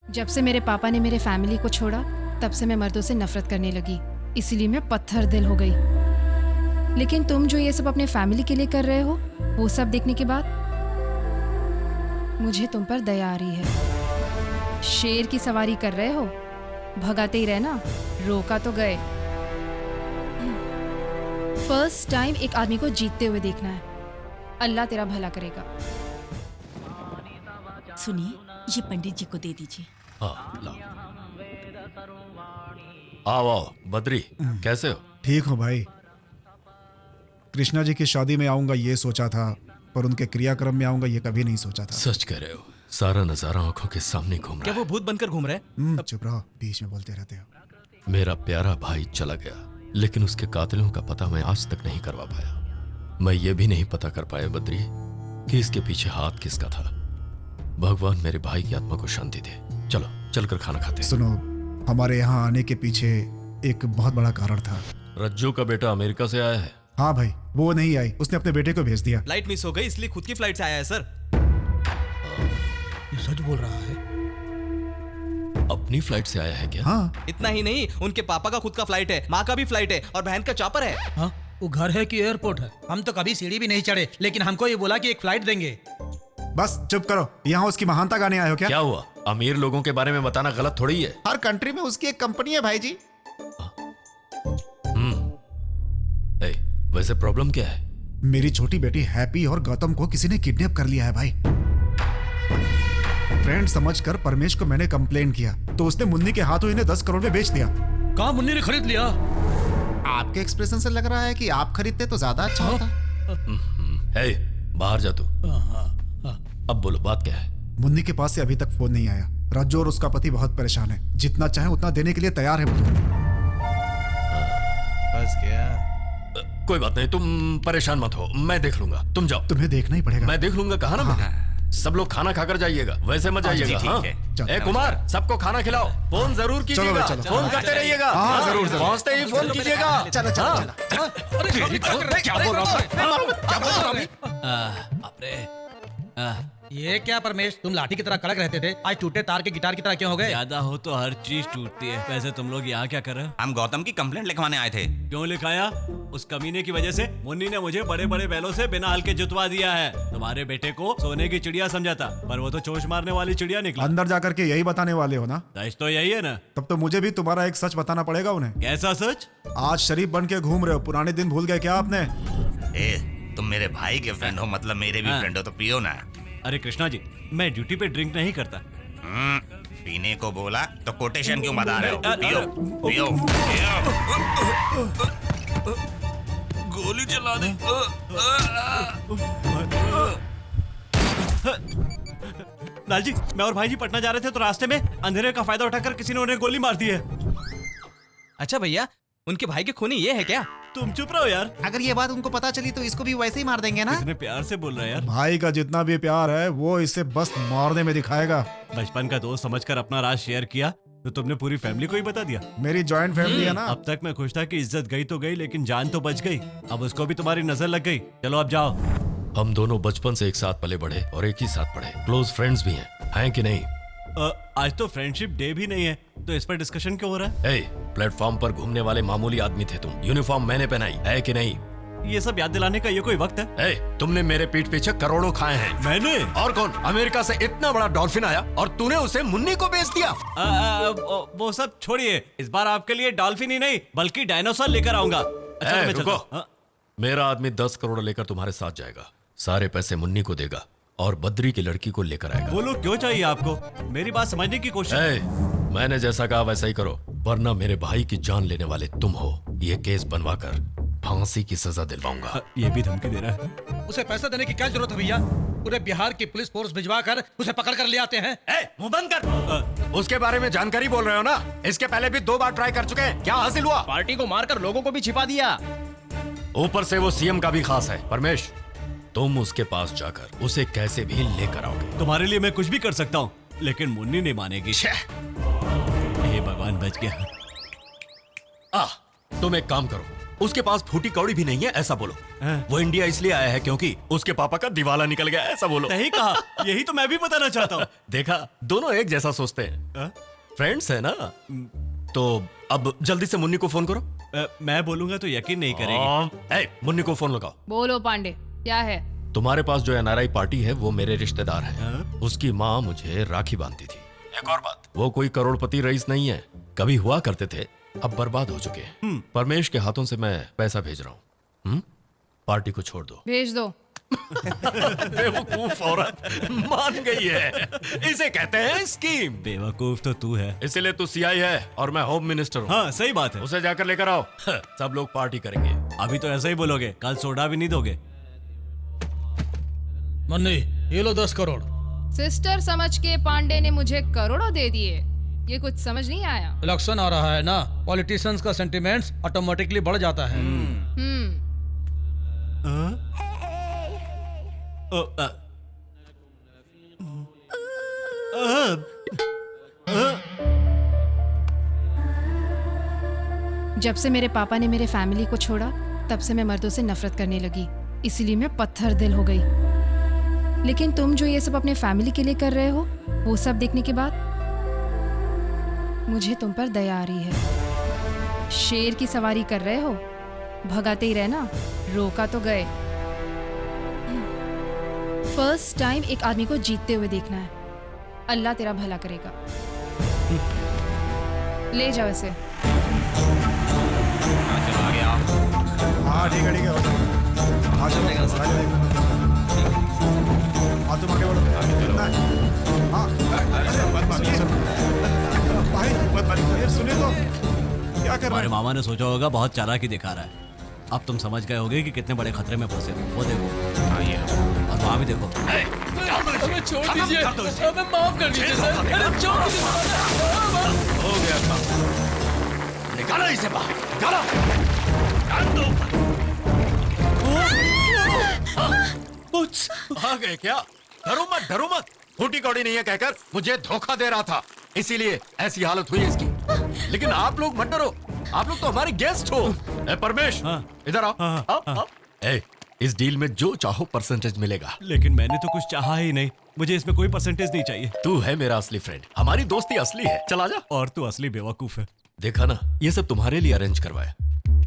जब से मेरे पापा ने मेरे फैमिली को छोड़ा तब से मैं मर्दों से नफरत करने लगी, इसीलिए मैं पत्थर दिल हो गई। लेकिन तुम जो ये सब अपने फैमिली के लिए कर रहे हो, वो सब देखने के बाद मुझे तुम पर दया आ रही है। शेर की सवारी कर रहे हो, भगाते ही रहना, रोका तो गए। फर्स्ट टाइम एक आदमी को जीतते हुए देखना है। अल्लाह तेरा भला करेगा। सुनिए, ये पंडित जी को दे दीजिए। हाँ, लाओ। आओ आओ बद्री, कैसे हो? ठीक हूँ भाई। कृष्णा जी की शादी में आऊंगा ये सोचा था, पर उनके क्रियाक्रम में आऊंगा ये कभी नहीं सोचा था। सच कह रहे हो, सारा नजारा आंखों के सामने घूम रहा क्या है। वो भूत बनकर घूम रहे हैं? चुप रहो, बीच में बोलते रहते हो। मेरा प्यारा भाई चला गया, लेकिन उसके कातिलों का पता मैं आज तक नहीं करवा पाया। मैं ये भी नहीं पता कर पाया बद्री कि इसके पीछे हाथ किसका था। भगवान मेरे भाई की आत्मा को शांति दे। चलो चलकर खाना खाते हैं। सुनो, हमारे यहाँ आने के पीछे एक बहुत बड़ा कारण था। रज्जू का बेटा अमेरिका से आया है। हाँ भाई, वो नहीं आई, उसने अपने बेटे को भेज दिया। फ्लाइट मिस हो गई इसलिए खुद की फ्लाइट से आया है सर। ये सच बोल रहा है? अपनी फ्लाइट से आया है क्या? हाँ। इतना ही नहीं, उनके पापा का खुद का फ्लाइट है, माँ का भी फ्लाइट है और बहन का चॉपर है। हाँ, वो घर है कि एयरपोर्ट है? हम तो कभी सीढ़ी भी नहीं चढ़े, लेकिन हमको ये बोला कि एक फ्लाइट देंगे। बस चुप करो, यहाँ उसकी महानता गाने आए हो क्या? क्या हुआ? अमीर लोगों के बारे में बताना गलत थोड़ी है। हर कंट्री में उसकी एक कंपनी है भाई जी। ए, वैसे प्रॉब्लम क्या है? मेरी छोटी बेटी हैप्पी और गौतम को किसी ने किडनैप कर लिया है भाई। फ्रेंड समझकर परमेश को मैंने कंप्लेन किया तो उसने मुन्नी के हाथों इन्हें 10 करोड़ में बेच दिया। कहाँ मुन्नी ने खरीद लिया? आपके एक्सप्रेशन से लग रहा है कि आप खरीदते तो ज्यादा अच्छा होता। ए, बाहर जा तू। अब बोलो, बात क्या है? मुन्नी के पास से अभी तक फोन नहीं आया। रज्जू और उसका पति बहुत परेशान है, जितना चाहे उतना देने के लिए तैयार है वो। बस क्या? कोई बात नहीं, तुम परेशान मत हो, मैं देख लूंगा। तुम जाओ। तुम्हें देखना ही पड़ेगा। मैं देख लूंगा, कहा ना मैंने। सब लोग खाना खाकर जाइएगा, वैसे मत जाइएगा। हाँ? चलो। ए कुमार, सबको खाना खिलाओ। फोन जरूर कीजिएगा, चलो। फोन करते रहिएगा। हाँ, जरूर। पहुंचते ही फोन कीजिएगा। चलो चलो हाँ। चलो। क्या बोल रहा अरे ये क्या परमेश, तुम लाठी की तरह कड़क रहते थे, आज टूटे तार के गिटार की तरह क्यों हो गए? ज्यादा हो तो हर चीज टूटती है। वैसे तुम लोग यहाँ क्या कर रहे हो? हम गौतम की कंप्लेंट लिखवाने आए थे। क्यों लिखाया? उस कमीने की वजह से मुन्नी ने मुझे बड़े बड़े बैलों से बिना हल के जुतवा दिया है। तुम्हारे बेटे को सोने की चिड़िया समझा था, पर वो तो चोंच मारने वाली चिड़िया निकला। अंदर जाकर के यही बताने वाले हो ना? सच तो यही है ना? तब तो मुझे भी तुम्हारा एक सच बताना पड़ेगा उन्हें। कैसा सच? आज शरीफ बन के घूम रहे हो, पुराने दिन भूल गए क्या आपने? ए, तुम मेरे भाई के फ्रेंड हो, मतलब मेरे भी हाँ। फ्रेंड हो, तो पियो ना। अरे कृष्णा जी, मैं ड्यूटी पे ड्रिंक नहीं करता। पीने को बोला तो कोटेशन क्यों बता रहे हो? पियो पियो पियो। गोली चला दे। लाल जी, मैं और भाई जी पटना जा रहे थे तो रास्ते में अंधेरे का फायदा उठाकर किसी ने उन्हें गोली मार दी है। अच्छा भैया, उनके भाई के खूनी ये है क्या? तुम चुप रहो यार। अगर ये बात उनको पता चली तो इसको भी वैसे ही मार देंगे ना? इतने प्यार से बोल रहा है यार। भाई का जितना भी प्यार है वो इसे बस मारने में दिखाएगा। बचपन का दोस्त समझकर अपना राज शेयर किया तो तुमने पूरी फैमिली को ही बता दिया। मेरी जॉइंट फैमिली है ना। अब तक मैं खुश था कि इज्जत गई तो गई, लेकिन जान तो बच गई। अब उसको भी तुम्हारी नजर लग गई। चलो अब जाओ। हम दोनों बचपन से एक साथ पले बढ़े और एक ही साथ पढ़े, क्लोज फ्रेंड्स भी हैं कि नहीं? आज तो फ्रेंडशिप डे भी नहीं है, तो इस पर डिस्कशन क्यों हो रहा है? ए, प्लेटफॉर्म पर घूमने वाले मामूली आदमी थे तुम। यूनिफॉर्म मैंने पहनाई है कि नहीं? ये सब याद दिलाने का ये कोई वक्त है? ए, तुमने मेरे पीठ पीछे करोड़ों खाए हैं। मैंने? और कौन? अमेरिका से इतना बड़ा डॉल्फिन आया और तूने उसे मुन्नी को बेच दिया। वो सब छोड़िए, इस बार आपके लिए डॉल्फिन ही नहीं बल्कि डायनासोर लेकर आऊंगा। अच्छा, ए, मैं चलता रुको। हूं। मेरा आदमी 10 करोड़ लेकर तुम्हारे साथ जाएगा। सारे पैसे मुन्नी को देगा और बद्री की लड़की को लेकर आएगा। वो लोग क्यों चाहिए आपको? मेरी बात समझने की कोशिश। ए, मैंने जैसा कहा वैसा ही करो, वरना मेरे भाई की जान लेने वाले तुम हो। ये केस बनवाकर फांसी की सजा दिलवाऊंगा। ये भी धमकी दे रहा है। उसे पैसा देने की क्या जरूरत है भैया? पूरे बिहार की पुलिस फोर्स भिजवा कर उसे पकड़ कर ले आते हैं। मुंह बंद कर। उसके बारे में जानकारी बोल रहे हो ना? इसके पहले भी 2 बार ट्राई कर चुके हैं। क्या हासिल हुआ? पार्टी को मारकर लोगों को भी छिपा दिया। ऊपर से वो सीएम का भी खास है। परमेश, तुम उसके पास जाकर उसे कैसे भी लेकर आओगे। तुम्हारे लिए मैं कुछ भी कर सकता हूँ, लेकिन मुन्नी नहीं मानेगी। हे भगवान, बच गया। तुम एक काम करो, उसके पास फूटी कौड़ी भी नहीं है ऐसा बोलो। वो इंडिया इसलिए आया है क्योंकि उसके पापा का दिवाला निकल गया ऐसा बोलो। नहीं कहा, यही तो मैं भी बताना चाहता हूँ। देखा, दोनों एक जैसा सोचते हैं, फ्रेंड्स है ना। तो अब जल्दी से मुन्नी को फोन करो। मैं बोलूंगा तो यकीन नहीं करेगी। मुन्नी को फोन लगाओ। बोलो पांडे, क्या है? तुम्हारे पास जो एनआरआई पार्टी है वो मेरे रिश्तेदार हैं। उसकी माँ मुझे राखी बांधती थी। एक और बात, वो कोई करोड़पति रईस नहीं है, कभी हुआ करते थे, अब बर्बाद हो चुके हैं। परमेश के हाथों से मैं पैसा भेज रहा हूँ। पार्टी को छोड़ दो। भेज दो। बेवकूफ औरत मान गई है, इसे कहते हैं स्कीम। बेवकूफ तो तू है। इसीलिए तू सीआई है और मैं होम मिनिस्टर हूँ। हाँ सही बात है। उसे जाकर लेकर आओ, सब लोग पार्टी करेंगे। अभी तो ऐसा ही बोलोगे, कल सोडा भी नहीं दोगे। मन्नी, ये लो 10 करोड़। सिस्टर समझ के पांडे ने मुझे करोड़ों दे दिए, ये कुछ समझ नहीं आया। इलेक्शन आ रहा है ना, पॉलिटिशियंस का सेंटिमेंट्स ऑटोमेटिकली बढ़ जाता है। जब से मेरे पापा ने मेरे फैमिली को छोड़ा, तब से मैं मर्दों से नफरत करने लगी, इसीलिए मैं पत्थर दिल हो गई। लेकिन तुम जो ये सब अपने फैमिली के लिए कर रहे हो, वो सब देखने के बाद मुझे तुम पर दया आ रही है। शेर की सवारी कर रहे हो, भगाते ही रहना, रोका तो गए। फर्स्ट टाइम एक आदमी को जीतते हुए देखना है। अल्लाह तेरा भला करेगा। ले जाओ इसे। चलो आगे आओ। हाँ ठीक है आ जाओ। तुम आगे बढ़ो। भाई सुनिए तो, क्या कर रहे हमारे हैं? मामा ने सोचा होगा बहुत चालाकी दिखा रहा है। अब तुम समझ गए होगे कि कितने बड़े खतरे में फंसे हो। वो देखो, और वहाँ भी देखो। हमें छोड़ दीजिए, हमें माफ कर दीजिए सर। अरे छोड़ दीजिए। हो गया काम, निकालो इसे बाहर, निकालो। आ गए क्या? डरो मत, डरो मत। फूटी कौड़ी नहीं है कहकर मुझे धोखा दे रहा था, इसीलिए ऐसी हालत हुई इसकी। लेकिन आप लोग मत डरो, आप लोग तो हमारे गेस्ट हो। ए परमेश, इधर आओ। आओ। ए, इस डील में जो चाहो परसेंटेज मिलेगा। लेकिन मैंने तो कुछ चाहा ही नहीं, मुझे इसमें कोई परसेंटेज नहीं चाहिए। तू है मेरा असली फ्रेंड, हमारी दोस्ती असली है। चला जा। और तू असली बेवकूफ है। देखा ना, ये सब तुम्हारे लिए अरेंज करवाया।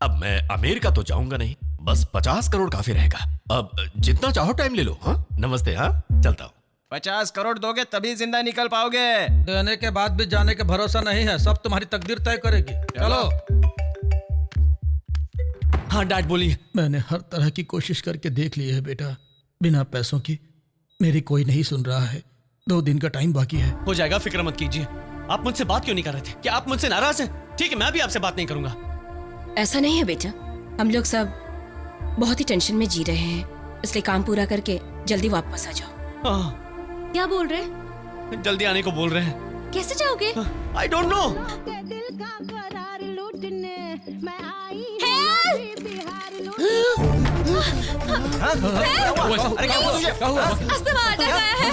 अब मैं अमेरिका तो जाऊंगा नहीं, बस 50 करोड़ काफी रहेगा। अब जितना चाहो टाइम ले लो। हाँ नमस्ते। हाँ चलता हूँ। 50 करोड़ दोगे तभी जिंदा निकल पाओगे। देने के बाद भी जाने का भरोसा नहीं है, सब तुम्हारी तकदीर तय करेगी। चलो। हाँ डैड बोलिए। मैंने हर तरह की कोशिश करके देख ली है बेटा, बिना पैसों की मेरी कोई नहीं सुन रहा है। 2 दिन का टाइम बाकी है। हो जाएगा, फिक्र मत कीजिए। आप मुझसे बात क्यों नहीं कर रहे थे? क्या आप मुझसे नाराज हैं? ठीक है, मैं भी आपसे बात नहीं करूंगा। ऐसा नहीं है बेटा, हम लोग सब बहुत ही टेंशन में जी रहे हैं, इसलिए काम पूरा करके जल्दी वापस आ जाओ। क्या बोल रहे हैं? जल्दी आने को बोल रहे हैं। कैसे जाओगे? I don't know.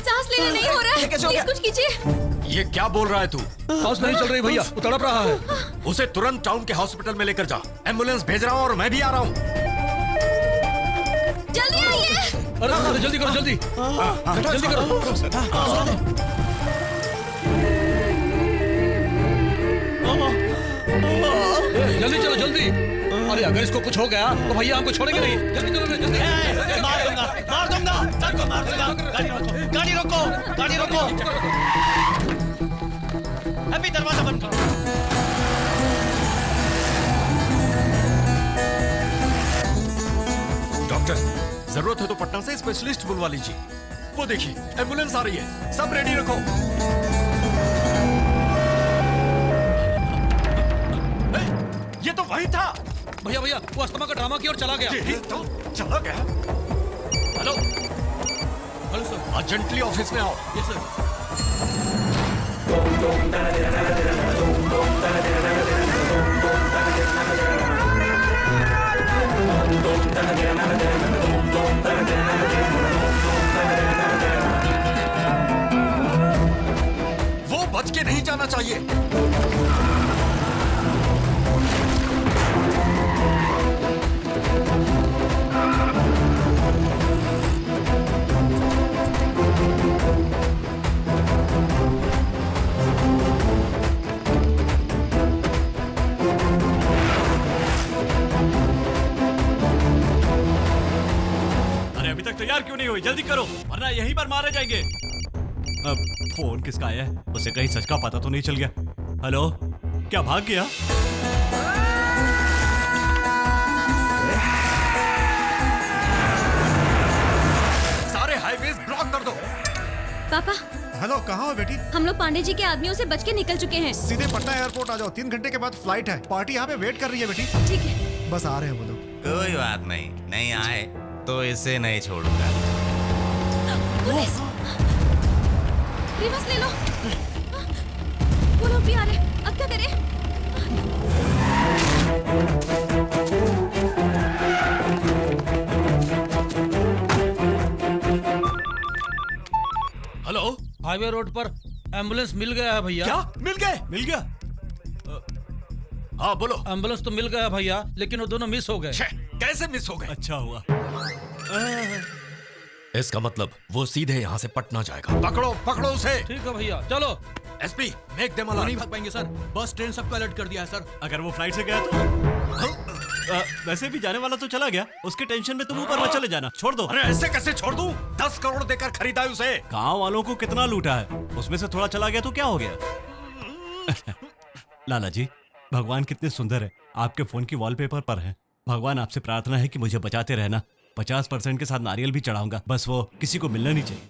सांस लेना नहीं हो रहा है, प्लीज कुछ कीजिए। ये क्या बोल रहा है तू? सांस नहीं चल रही भैया, वो तड़प रहा है। उसे तुरंत टाउन के हॉस्पिटल में लेकर जा। एम्बुलेंस भेज रहा हूँ और मैं भी आ रहा हूँ। जल्दी आइए। अरे जल्दी करो, जल्दी जल्दी करो। जल्दी चलो, जल्दी। अरे अगर इसको कुछ हो गया तो भैया हमको छोड़ेंगे नहीं। जल्दी करो, जल्दी। मार दूंगा, मार दूंगा, सबको मार दूंगा। गाड़ी रोको, गाड़ी रोको। अभी दरवाजा बंद करो। डॉक्टर, जरूरत है तो पटना से स्पेशलिस्ट बुलवा लीजिए। वो देखिए एम्बुलेंस आ रही है, सब रेडी रखो। ये तो वही था। भैया भैया, वो अस्थमा का ड्रामा की ओर चला गया। तो चला गया। Hello hello sir. Urgently office में आओ। Yes sir. वो बच के नहीं जाना चाहिए। हुए, जल्दी करो वरना यहीं पर मारे जाएंगे। अब फोन किसका आया है? उसे कहीं सच का पता तो नहीं चल गया? हेलो, क्या भाग गया? सारे हाईवेज ब्लॉक कर दो। पापा, हेलो, कहाँ हो बेटी? हम लोग पांडे जी के आदमियों से बच के निकल चुके हैं। सीधे पटना एयरपोर्ट आ जाओ, 3 घंटे के बाद फ्लाइट है। पार्टी यहाँ पे वेट कर रही है बेटी। ठीक है। बस आ रहे हैं वो लोग। कोई बात नहीं, नहीं आए तो इसे नहीं छोड़ूंगा। पुलिस! रिवर्स ले लो। वो लोग भी आ रहे हैं। अब क्या करें? हेलो, हाईवे रोड पर एम्बुलेंस मिल गया है भैया। क्या मिल गए? मिल गया? हाँ बोलो। एम्बुलेंस तो मिल गया भैया, लेकिन वो दोनों मिस हो गए। कैसे मिस हो गए? अच्छा हुआ। इसका मतलब वो सीधे यहाँ से पटना जाएगा। पकड़ो पकड़ो उसे। ठीक है भैया, चलो। एसपी, मेक देम वो नहीं अलर्ट। भाग पाएंगे सर, बस ट्रेन सबको अलर्ट कर दिया है सर। अगर वो फ्लाइट से गया तो वैसे भी जाने वाला तो चला गया, उसके टेंशन में तुम ऊपर मत चले जाना, छोड़ दो। अरे ऐसे कैसे छोड़ दूं? 10 करोड़ देकर खरीदा है उसे। गांव वालों को कितना लूटा है, उसमें से थोड़ा चला गया तो क्या हो गया? लाला जी, भगवान कितने सुंदर है, आपके फोन की वॉलपेपर पर है। भगवान आपसे प्रार्थना है कि मुझे बचाते रहना। 50% के साथ नारियल भी चढ़ाऊंगा, बस वो किसी को मिलना नहीं चाहिए।